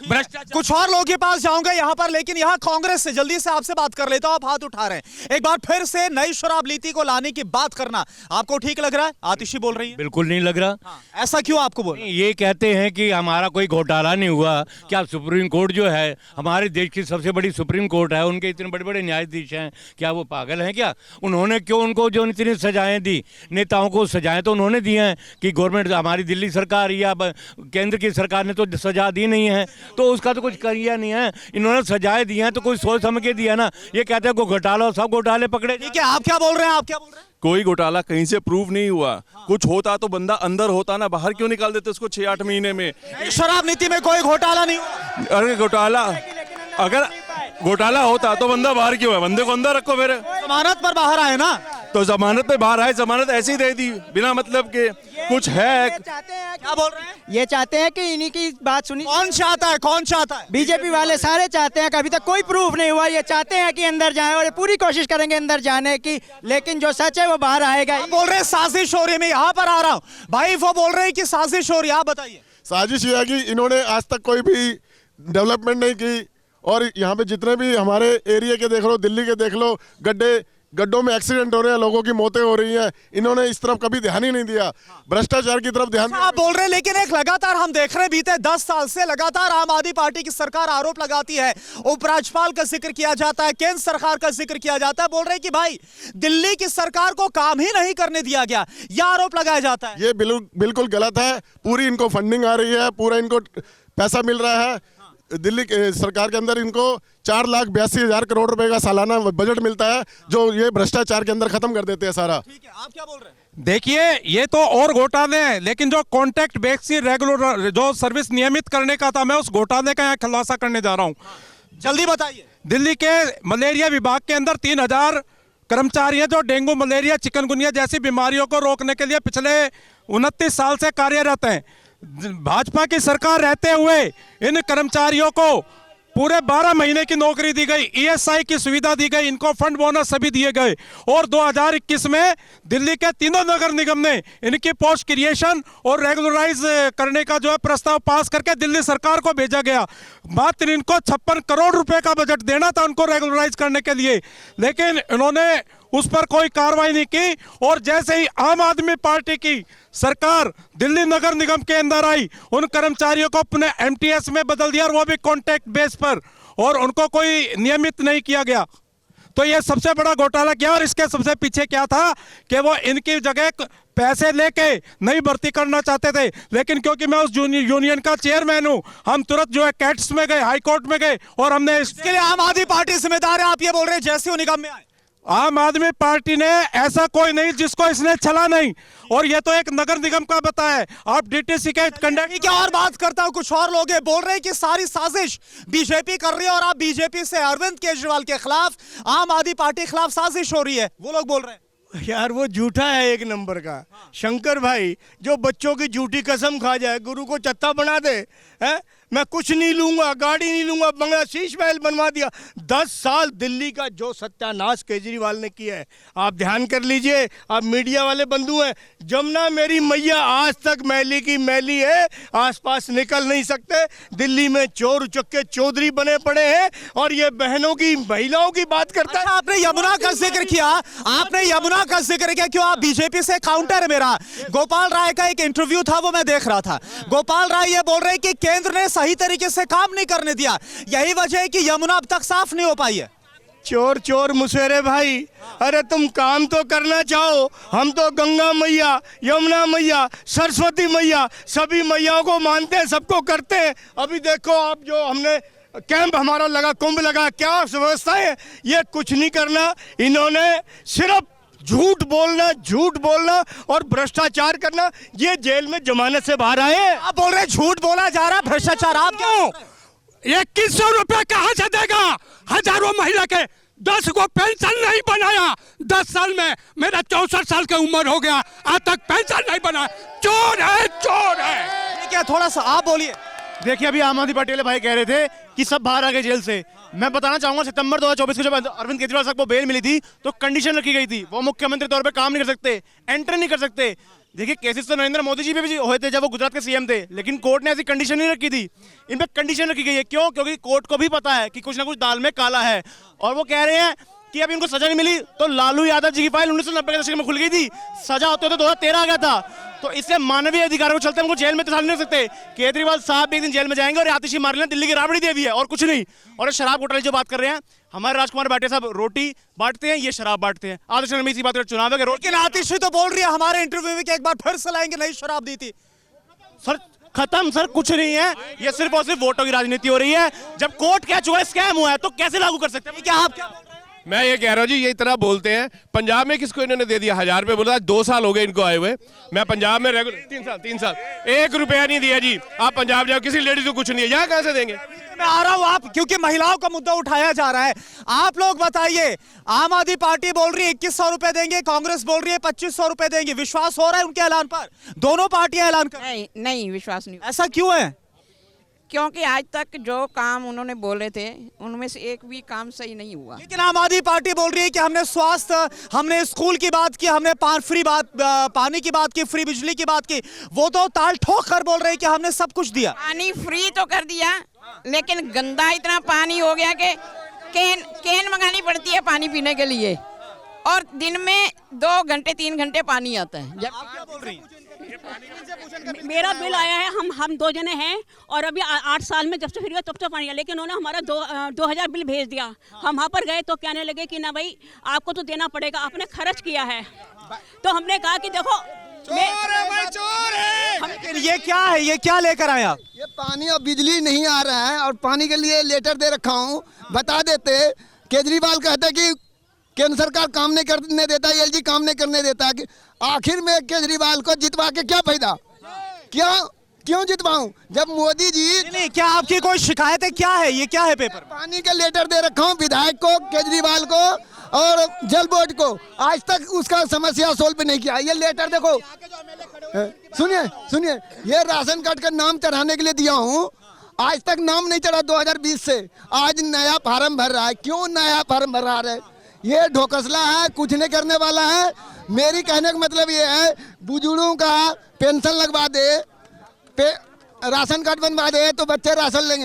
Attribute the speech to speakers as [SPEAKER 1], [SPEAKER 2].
[SPEAKER 1] भ्रष्टाचार।
[SPEAKER 2] कुछ और लोगों के पास जाऊंगा यहाँ पर, लेकिन यहाँ कांग्रेस से जल्दी से आपसे बात कर लेता हूं। आप हाथ उठा रहे हैं। एक बार फिर से नई शराब नीति को लाने की बात करना आपको ठीक लग रहा है? आतिशी बोल रही है
[SPEAKER 1] बिल्कुल नहीं लग रहा।
[SPEAKER 2] ऐसा क्यों आपको बोल?
[SPEAKER 1] ये कहते हैं कि हमारा कोई घोटाला नहीं हुआ। क्या सुप्रीम कोर्ट जो है हमारे देश की सबसे बड़ी सुप्रीम कोर्ट है, उनके इतने बड़े बड़े न्यायाधीश हैं, क्या वो पागल हैं क्या? उन्होंने क्यों उनको जो इतनी सजाएं दी, नेताओं को सजाएं तो उन्होंने दी हैं कि गवर्नमेंट हमारी दिल्ली सरकार या केंद्र की सरकार ने तो सजा दी नहीं है, तो उसका तो कुछ किया नहीं है। इन्होंने सजाएं दी हैं तो कोई सोच समझ के दिया ना। ये कहते हैं को घोटाला, सब घोटाले पकड़े।
[SPEAKER 2] ठीक है, आप क्या बोल रहे हैं? आप क्या बोल रहे हैं?
[SPEAKER 3] कोई घोटाला कहीं से प्रूव नहीं हुआ। कुछ होता तो बंदा अंदर होता ना, बाहर क्यों निकाल देते उसको 6-8 महीने में?
[SPEAKER 2] शराब नीति में कोई घोटाला नहीं हुआ।
[SPEAKER 3] अरे घोटाला, अगर घोटाला होता तो बंदा बाहर क्यों है? बंदे को अंदर रखो फिर।
[SPEAKER 2] जमानत पर बाहर आए ना,
[SPEAKER 3] तो जमानत पे बाहर आए, जमानत ऐसे ही दे दी बिना मतलब के। कुछ है
[SPEAKER 2] क्या बोल रहे हैं?
[SPEAKER 4] ये चाहते हैं कि इन्हीं की बात सुनी।
[SPEAKER 2] कौन चाहता है? कौन चाहता है?
[SPEAKER 4] बीजेपी वाले सारे चाहते हैं कि अभी तक कोई प्रूफ नहीं हुआ। ये चाहते हैं कि अंदर जाएं और ये पूरी कोशिश करेंगे अंदर जाने की, लेकिन जो सच है वो बाहर आएगा।
[SPEAKER 2] आप बोल रहे हैं साजिश हो रही है। मैं यहाँ पर आ रहा हूँ भाई, वो बोल रहे हैं कि साजिश हो रही है। आप बताइए।
[SPEAKER 5] साजिश ये है कि इन्होंने आज तक कोई भी डेवलपमेंट नहीं की, और यहाँ पे जितने भी हमारे एरिया के देख लो, दिल्ली के देख लो, गड्ढों में एक्सीडेंट हो रहे हैं, लोगों की मौतें हो रही हैं, इन्होंने इस तरफ कभी ध्यान ही नहीं दिया। भ्रष्टाचार की तरफ ध्यान।
[SPEAKER 2] आप बोल रहे हैं, लेकिन एक लगातार हम देख रहे हैं बीते 10 साल से लगातार आम आदमी पार्टी की सरकार आरोप लगाती है। उपराज्यपाल का जिक्र किया जाता है, केंद्र सरकार का जिक्र किया जाता है। बोल रहे हैं कि भाई दिल्ली की सरकार को काम ही नहीं करने दिया गया, यह आरोप लगाया जाता है।
[SPEAKER 5] ये बिल्कुल गलत है। पूरी इनको फंडिंग आ रही है, पूरा इनको पैसा मिल रहा है। दिल्ली सरकार के अंदर इनको 4,82,000 करोड़ रुपए का सालाना बजट मिलता है, जो ये भ्रष्टाचार के अंदर खत्म कर देते हैं सारा।
[SPEAKER 2] ठीक है, आप क्या बोल रहे हैं?
[SPEAKER 6] देखिए, ये तो और घोटाले हैं, लेकिन जो कॉन्ट्रैक्ट बेसिस रेगुलर जो सर्विस नियमित करने का था, मैं उस घोटाले का यहाँ खुलासा करने जा रहा हूँ।
[SPEAKER 2] जल्दी बताइए।
[SPEAKER 6] दिल्ली के मलेरिया विभाग के अंदर 3,000 कर्मचारी हैं जो डेंगू, मलेरिया, चिकनगुनिया जैसी बीमारियों को रोकने के लिए पिछले 29 साल से कार्यरत हैं। भाजपा की सरकार रहते हुए इन कर्मचारियों को पूरे 12 महीने की नौकरी दी गई, ईएसआई की सुविधा दी गई, इनको फंड बोनस सभी दिए गए, और 2021 में दिल्ली के तीनों नगर निगम ने इनकी पोस्ट क्रिएशन और रेगुलराइज करने का जो है प्रस्ताव पास करके दिल्ली सरकार को भेजा गया। मात्र इनको 56 करोड़ रुपए का बजट देना था उनको रेगुलराइज करने के लिए, लेकिन इन्होंने उस पर कोई कार्रवाई नहीं की। और जैसे ही आम आदमी पार्टी की सरकार दिल्ली नगर निगम के अंदर आई, उन कर्मचारियों को अपने एमटीएस में बदल दिया, और वो भी कॉन्ट्रैक्ट बेस पर, और उनको कोई नियमित नहीं किया गया। तो ये सबसे बड़ा घोटाला किया। और इसके सबसे पीछे क्या था कि वो इनकी जगह पैसे लेके नहीं भर्ती करना चाहते थे, लेकिन क्योंकि मैं उस यूनियन का चेयरमैन हूं, हम तुरंत जो है कैट्स में गए, हाई कोर्ट में गए, और हमने
[SPEAKER 2] इसके लिए आम आदमी पार्टी जिम्मेदार है। आप ये बोल रहे हैं जैसे वो निगम में आए?
[SPEAKER 6] आम आदमी पार्टी ने, ऐसा कोई नहीं जिसको इसने छला नहीं, और ये तो एक नगर निगम का बताया। आप डीटीसी के कंडक्ट
[SPEAKER 2] क्या और बात करता हूं, कुछ और लोग हैं बोल रहे हैं कि सारी साजिश बीजेपी कर रही है, और आप बीजेपी से अरविंद केजरीवाल के खिलाफ, आम आदमी पार्टी के खिलाफ साजिश हो रही है, वो लोग बोल रहे हैं।
[SPEAKER 7] यार वो झूठा है एक नंबर का। शंकर भाई जो बच्चों की झूठी कसम खा जाए, गुरु को चत्ता बना दे, है मैं कुछ नहीं लूंगा, गाड़ी नहीं लूंगा, बंगला शीश महल बनवा दिया। 10 साल दिल्ली का जो सत्यानाश केजरीवाल ने किया है, आप ध्यान कर लीजिए। आप मीडिया वाले बंधु हैं, जमुना मेरी मैया आज तक मैली की मैली है, आसपास निकल नहीं सकते। दिल्ली में चोर उचक्के चौधरी बने पड़े हैं, और ये बहनों की, महिलाओं की बात करता है।
[SPEAKER 2] आपने यमुना का जिक्र किया, आपने यमुना का जिक्र किया, क्यों? आप बीजेपी से काउंटर है मेरा। गोपाल राय का एक इंटरव्यू था, वो मैं देख रहा था। गोपाल राय ये बोल रहे हैं कि केंद्र ने सही तरीके से काम नहीं करने दिया, यही वजह है कि यमुना अब तक साफ नहीं हो पाई है।
[SPEAKER 7] चोर चोर मुसेरे भाई, अरे तुम काम तो करना चाहो, हम तो गंगा मैया, यमुना मैया, सरस्वती मैया, सभी मैयाओं को मानते हैं, सबको करते हैं। अभी देखो आप, जो हमने कैंप हमारा लगा, कुंभ लगा, क्या व्यवस्था है? ये कुछ नहीं करना, इन्होंने सिर्फ झूठ बोलना और भ्रष्टाचार करना। ये जेल में जमानत से बाहर आए।
[SPEAKER 2] आप बोल रहे झूठ बोला जा रहा है, भ्रष्टाचार। आप क्यों?
[SPEAKER 6] 2100 रुपए कहां से देगा? हजारों महिला के 10 को पेंशन नहीं बनाया 10 साल में। मेरा 64 साल की उम्र हो गया, आज तक पेंशन नहीं बना। चोर है, चोर है।
[SPEAKER 2] ये क्या, थोड़ा सा आप बोलिए।
[SPEAKER 8] देखिए, अभी आम आदमी पार्टी वाले भाई कह रहे थे कि सब बाहर आ गए जेल से। मैं बताना चाहूंगा, सितंबर 2024 को जब अरविंद केजरीवाल साहब को बेल मिली थी, तो कंडीशन रखी गई थी, वो मुख्यमंत्री तौर पे काम नहीं कर सकते, एंटर नहीं कर सकते। देखिए केसेस तो नरेंद्र मोदी जी पे भी हुए थे जब वो गुजरात के सीएम थे, लेकिन कोर्ट ने ऐसी कंडीशन नहीं रखी थी। इन पे कंडीशन रखी गई है, क्यों? क्योंकि कोर्ट को भी पता है कि कुछ ना कुछ दाल में काला है, और वो कह रहे हैं कि अब इनको सजा नहीं मिली तो लालू यादव जी की फाइल 1990 के दशक में खुल गई थी, सजा होते होते 2013 आ गया था। तो इससे मानवीय अधिकारों को चलते हमको जेल में 3 साल नहीं रख सकते। केजरीवाल साहब भी एक दिन जेल में जाएंगे और आतिशी मार लेना, दिल्ली की राबड़ी देवी है और कुछ नहीं। और शराब घोटाले जो बात कर रहे हैं, हमारे राजकुमार भाटिया साहब रोटी बांटते हैं, ये शराब बांटते हैं। आतिशी में इसी बात कर चुनाव है कि
[SPEAKER 2] लेकिन आतिशी तो बोल रही है हमारे इंटरव्यू में कि एक बार फिर से लाएंगे, नई शराब दी थी।
[SPEAKER 8] सर खत्म, सर कुछ नहीं है, ये सिर्फ और सिर्फ वोटों की राजनीति हो रही है। जब कोर्ट कह चुका है स्कैम हुआ है तो कैसे लागू कर सकते हैं?
[SPEAKER 2] क्या आप क्या बोल रहे हैं?
[SPEAKER 9] मैं ये कह रहा हूँ जी, ये इतना बोलते हैं। पंजाब में किसको इन्होंने दे दिया? 1000 रुपये बोला, 2 साल हो गए इनको आए हुए। मैं पंजाब में रेगुलर 3 साल 1 रुपया नहीं दिया जी। आप पंजाब जाओ, किसी लेडीज को कुछ नहीं है, यहाँ कहाँ से देंगे?
[SPEAKER 2] मैं आ रहा हूं, आप क्योंकि महिलाओं का मुद्दा उठाया जा रहा है, आप लोग बताइए। आम आदमी पार्टी बोल रही है 2100 रुपए देंगे, कांग्रेस बोल रही है 2500 रुपए देंगे। विश्वास हो रहा है उनके ऐलान पर? दोनों पार्टियां ऐलान कर,
[SPEAKER 10] नहीं विश्वास नहीं।
[SPEAKER 2] ऐसा क्यों है?
[SPEAKER 10] क्योंकि आज तक जो काम उन्होंने बोले थे उनमें से एक भी काम सही नहीं हुआ।
[SPEAKER 2] लेकिन आम आदमी पार्टी बोल रही है कि हमने स्वास्थ्य, हमने स्कूल की बात की, हमने पानी की बात की, फ्री बिजली की बात की। वो तो ताल ठोक कर बोल रहे हैं कि हमने सब कुछ दिया।
[SPEAKER 10] पानी फ्री तो कर दिया, लेकिन गंदा इतना पानी हो गया कि कैन मंगानी पड़ती है पानी पीने के लिए, और दिन में 2 घंटे 3 घंटे पानी आता है। जब
[SPEAKER 2] आप क्या बोल रही हैं?
[SPEAKER 11] मेरा बिल आया है, हम 2 जने हैं, और अभी 8 साल में जब से फ्री हुआ तब से पानी है, लेकिन उन्होंने हमारा 2000 बिल भेज दिया। हम वहाँ पर गए तो कहने लगे कि ना भाई आपको तो देना पड़ेगा, आपने खर्च किया है। तो हमने कहा कि देखो
[SPEAKER 2] ये क्या है, ये क्या लेकर आए आप?
[SPEAKER 12] ये पानी और बिजली नहीं आ रहा है, और पानी के लिए लेटर दे रखा हूँ। बता देते, केजरीवाल कहते कि केंद्र सरकार काम नहीं करने देता, एलजी काम नहीं करने देता। कि आखिर में केजरीवाल को जितवा के क्या फायदा? क्यों जितवाऊं जब मोदी जी?
[SPEAKER 2] नहीं, क्या आपकी कोई शिकायत है? क्या है ये, क्या है पेपर?
[SPEAKER 12] पानी का लेटर दे रखा हूँ विधायक को, केजरीवाल को और जल बोर्ड को। आज तक उसका समस्या सोल्व नहीं किया। ये लेटर देखो, सुनिए, ये राशन कार्ड का नाम चढ़ाने के लिए दिया हूँ, आज तक नाम नहीं चढ़ा 2020 से। आज नया फार्म भर रहा है। क्यों नया फार्म भर रहा है? ये ढोकसला है, कुछ नहीं करने वाला है। मेरी कहने का मतलब ये है, बुजुर्गों का पेंशन लगवा दे, राशन कार्ड बनवा दे तो बच्चे राशन लेंगे।